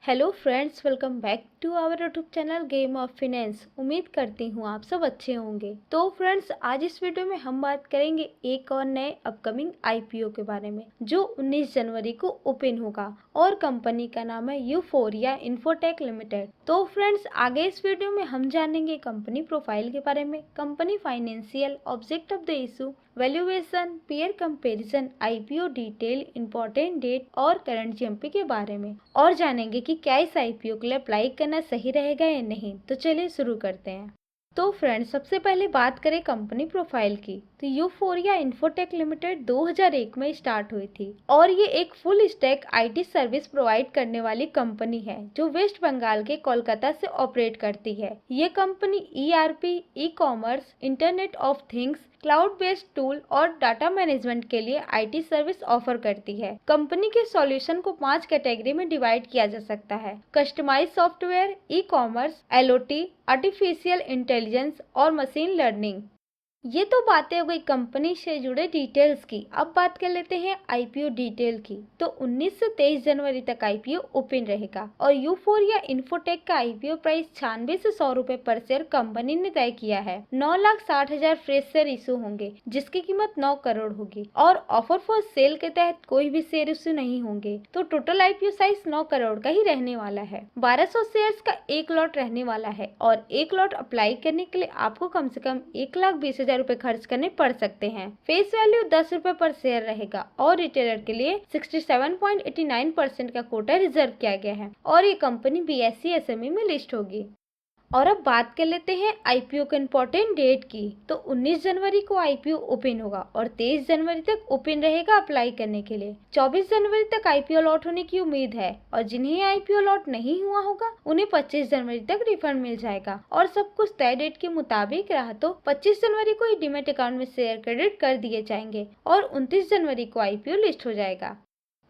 Hello friends, welcome back to our YouTube channel game of finance. उम्मीद करती हूँ आप सब अच्छे होंगे। तो फ्रेंड्स, आज इस वीडियो में हम बात करेंगे एक और नए अपकमिंग आईपीओ के बारे में जो 19 जनवरी को ओपन होगा और कंपनी का नाम है यूफोरिया इन्फोटेक लिमिटेड। तो फ्रेंड्स, आगे इस वीडियो में हम जानेंगे कंपनी प्रोफाइल के बारे में, company financial, object of the issue, valuation, peer comparison, IPO detail, important date और करंट जीएमपी के बारे में, और जानेंगे कि क्या इस आईपीओ के लिए अप्लाई करना सही रहेगा या नहीं। तो चलिए शुरू करते हैं। तो फ्रेंड्स, सबसे पहले बात करें कंपनी प्रोफाइल की, तो यूफोरिया इन्फोटेक लिमिटेड 2001 में स्टार्ट हुई थी और ये एक full stack IT service provide करने वाली कंपनी है जो वेस्ट बंगाल के कोलकाता से ऑपरेट करती है। ये company ERP, e commerce, internet of things, cloud based tool और डाटा मैनेजमेंट के लिए आईटी सर्विस ऑफर करती है। कंपनी के सॉल्यूशन को 5 कैटेगरी में डिवाइड किया जा सकता है: customise software, e commerce, IoT, artificial intelligence और मशीन लर्निंग। ये तो बातें हो गई कंपनी से जुड़े डिटेल्स की। अब बात कर लेते हैं आईपीओ डिटेल की। तो 19 से 23 जनवरी तक आईपीओ ओपन रहेगा और यूफोरिया इन्फोटेक का आईपीओ प्राइस 96 से 100 रुपए पर शेयर कंपनी ने तय किया है। 9,60,000 फ्रेश शेयर इशू होंगे जिसकी कीमत 9 करोड़ होगी और ऑफर फॉर सेल के तहत कोई भी शेयर इशू नहीं होंगे। तो टोटल आईपीओ साइज 9 करोड़ का ही रहने वाला है। 1200 शेयर का एक लॉट रहने वाला है और एक लॉट अप्लाई करने के लिए आपको कम से कम 1,20,000 रुपए खर्च करने पड़ सकते हैं। फेस वैल्यू 10 रुपए पर शेयर रहेगा और रिटेलर के लिए 67.89% का कोटा रिजर्व किया गया है और ये कंपनी बीएसई एसएमई में लिस्ट होगी। और अब बात कर लेते हैं आईपीओ के इम्पोर्टेंट डेट की। तो 19 जनवरी को आईपीओ ओपन होगा और 23 जनवरी तक ओपन रहेगा अप्लाई करने के लिए। 24 जनवरी तक आईपीओ लॉट होने की उम्मीद है और जिन्हें आईपीओ लॉट नहीं हुआ होगा उन्हें 25 जनवरी तक रिफंड मिल जाएगा और सब कुछ तय डेट के मुताबिक रहा तो 25 जनवरी को ही डीमैट अकाउंट में शेयर क्रेडिट कर दिए जाएंगे और 29 जनवरी को आईपीओ लिस्ट हो जाएगा।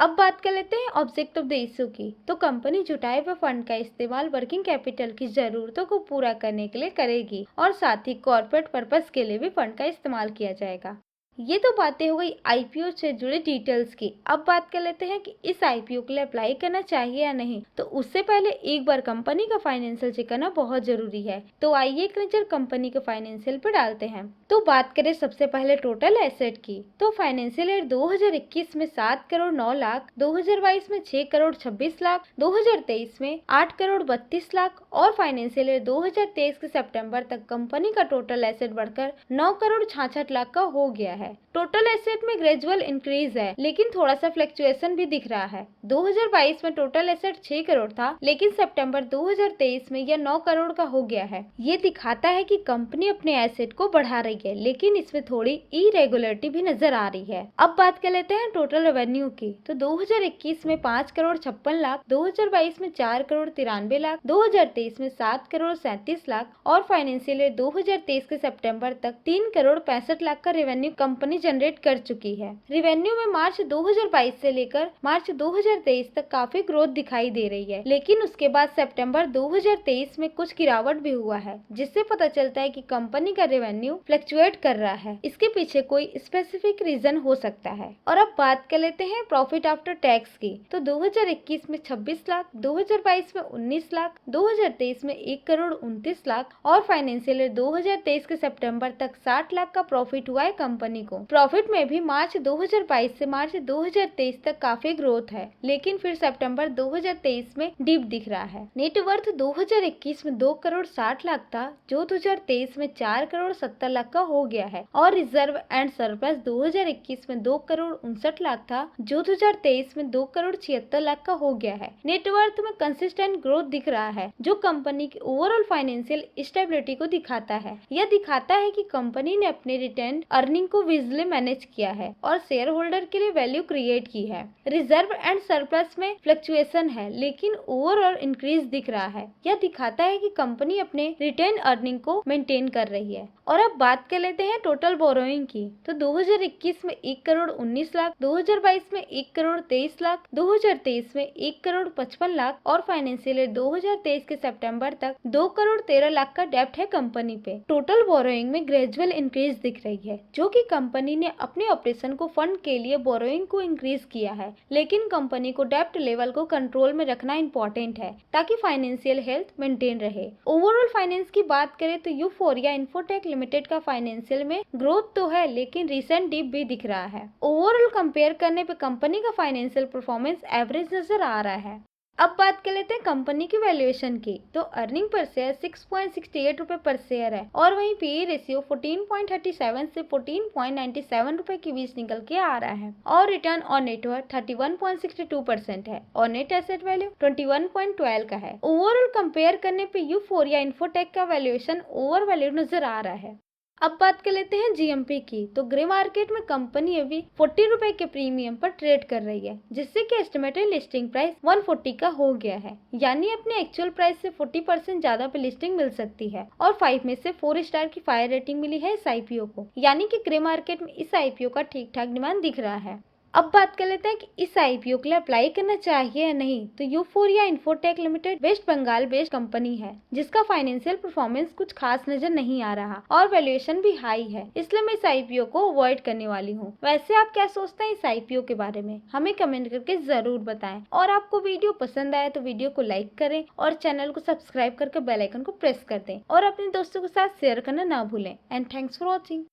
अब बात कर लेते हैं ऑब्जेक्ट ऑफ द इशू की। तो कंपनी जुटाए हुए फंड का इस्तेमाल वर्किंग कैपिटल की जरूरतों को पूरा करने के लिए करेगी और साथ ही कॉर्पोरेट पर्पस के लिए भी फंड का इस्तेमाल किया जाएगा। ये तो बातें हो गई आईपीओ से जुड़े डिटेल्स की। अब बात कर लेते हैं कि इस आईपीओ के लिए अप्लाई करना चाहिए या नहीं। तो उससे पहले एक बार कंपनी का फाइनेंशियल चेक करना बहुत जरूरी है। तो आइए एक नजर कंपनी के फाइनेंशियल पे डालते हैं। तो बात करें सबसे पहले टोटल एसेट की। तो फाइनेंशियल ईयर 2021 में 7 करोड़ 9 लाख, 2022 में 6 करोड़ 26 लाख, 2023 में 8 करोड़ 32 लाख और फाइनेंशियल ईयर 2023 के सितंबर तक कंपनी का टोटल एसेट बढ़कर 9 करोड़ 66 लाख का हो गया है। टोटल एसेट में ग्रेजुअल इंक्रीज है लेकिन थोड़ा सा फ्लक्चुएशन भी दिख रहा है। 2022 में टोटल एसेट 6 करोड़ था लेकिन सितंबर 2023 में यह 9 करोड़ का हो गया है। ये दिखाता है कि कंपनी अपने एसेट को बढ़ा रही है लेकिन इसमें थोड़ी इरेगुलरिटी भी नजर आ रही है। अब बात कर लेते हैं टोटल रेवेन्यू की। तो 2021 में 5 करोड़ 56 लाख, 2022 में 4 करोड़ 93 लाख, 2023 में 7 करोड़ 37 लाख और फाइनेंशियल ईयर 2023 के सितंबर तक 3 करोड़ 65 लाख का रेवेन्यू कंपनी जनरेट कर चुकी है। रेवेन्यू में मार्च 2022 से लेकर मार्च 2023 तक काफी ग्रोथ दिखाई दे रही है लेकिन उसके बाद सितंबर 2023 में कुछ गिरावट भी हुआ है जिससे पता चलता है कि कंपनी का रेवेन्यू फ्लक्चुएट कर रहा है। इसके पीछे कोई स्पेसिफिक रीजन हो सकता है। और अब बात कर लेते हैं प्रॉफिट आफ्टर टैक्स की। तो 2021 में 26 लाख, 2022 में 19 लाख, 2023 में 1 करोड़ 29 लाख और फाइनेंशियल ईयर 2023 के सितंबर तक 60 लाख का प्रॉफिट हुआ है कंपनी को। प्रॉफिट में भी मार्च 2022 से मार्च 2023 तक काफी ग्रोथ है लेकिन फिर सितंबर 2023 में डिप दिख रहा है। नेटवर्थ 2021 में 2 करोड़ 60 लाख था जो 2023 में 4 करोड़ 70 लाख का हो गया है और रिजर्व एंड सरप्लस 2021 में 2 करोड़ 59 लाख था जो 2023 में 2 करोड़ 76 लाख का हो गया है। नेटवर्थ में कंसिस्टेंट ग्रोथ दिख रहा है जो कंपनी की ओवरऑल फाइनेंशियल स्टेबिलिटी को दिखाता है। यह दिखाता है कि कंपनी ने अपने रिटेन अर्निंग को विजिबली मैनेज किया है और शेयर होल्डर के लिए वैल्यू क्रिएट की है। रिजर्व एंड सरप्लस में फ्लक्चुएशन है लेकिन ओवरऑल इंक्रीज दिख रहा है। यह दिखाता है कि कंपनी अपने रिटेन अर्निंग को मेंटेन कर रही है। और अब बात कर लेते हैं टोटल बोरोइंग की। तो 2021 में 1 करोड़ 19 लाख, 2022 में 1 करोड़ 23 लाख, 2023 में 1 करोड़ 55 लाख और फाइनेंशियल ईयर 2023 के सितंबर तक 2 करोड़ 13 लाख का डेब्ट है कंपनी पे। टोटल बोरोइंग में ग्रेजुअल इंक्रीज दिख रही है जो कि कंपनी ने अपने ऑपरेशन को फंड के लिए बोरोइंग को इंक्रीज किया है, लेकिन कंपनी को डेब्ट लेवल को कंट्रोल में रखना इम्पोर्टेंट है ताकि फाइनेंशियल हेल्थ मेंटेन रहे। ओवरऑल फाइनेंस की बात करें तो यूफोरिया इंफोटेक लिमिटेड का फाइनेंशियल में ग्रोथ तो है, लेकिन रिसेंट डिप भी दिख रहा है। ओवरऑल कंपेयर करने पे कंपनी का फाइनेंशियल परफॉर्मेंस एवरेज नजर आ रहा है। अब बात कर लेते हैं कंपनी की वैल्यूएशन की। तो अर्निंग पर शेयर 6.68 रुपए पर शेयर है और वहीं पीई रेशियो 14.37 से 14.97 रुपए के बीच निकल के आ रहा है और रिटर्न ऑन नेटवर्थ 31.62% है और नेट एसेट वैल्यू 21.12 का है। ओवरऑल कंपेयर करने पे यूफोरिया इंफोटेक का वैल्यूएशन ओवर वैल्यू नजर आ रहा है। अब बात कर लेते हैं जीएमपी की। तो ग्रे मार्केट में कंपनी अभी 40 रुपए के प्रीमियम पर ट्रेड कर रही है, जिससे कि एस्टिमेटेड लिस्टिंग प्राइस 140 का हो गया है, यानी अपने एक्चुअल प्राइस से 40% ज्यादा पे लिस्टिंग मिल सकती है और 5 में से 4 स्टार की फायर रेटिंग मिली है इस आईपीओ को, यानी कि ग्रे मार्केट में इस आईपीओ का ठीक ठाक डिमांड दिख रहा है। अब बात कर लेते हैं कि इस आईपीओ के लिए अप्लाई करना चाहिए या नहीं। तो Euphoria Infotech Limited West Bengal based company है, जिसका फाइनेंशियल परफॉर्मेंस कुछ खास नजर नहीं आ रहा और वैल्यूएशन भी हाई है, इसलिए मैं इस आईपीओ को अवॉइड करने वाली हूँ। वैसे आप क्या सोचते हैं इस आईपीओ के बारे में, हमें कमेंट करके जरूर बताएं। और आपको वीडियो पसंद आए तो वीडियो को लाइक करें और चैनल को सब्सक्राइब करके बेल आइकन को प्रेस कर दें और अपने दोस्तों के साथ शेयर करना ना भूलें। And thanks for watching.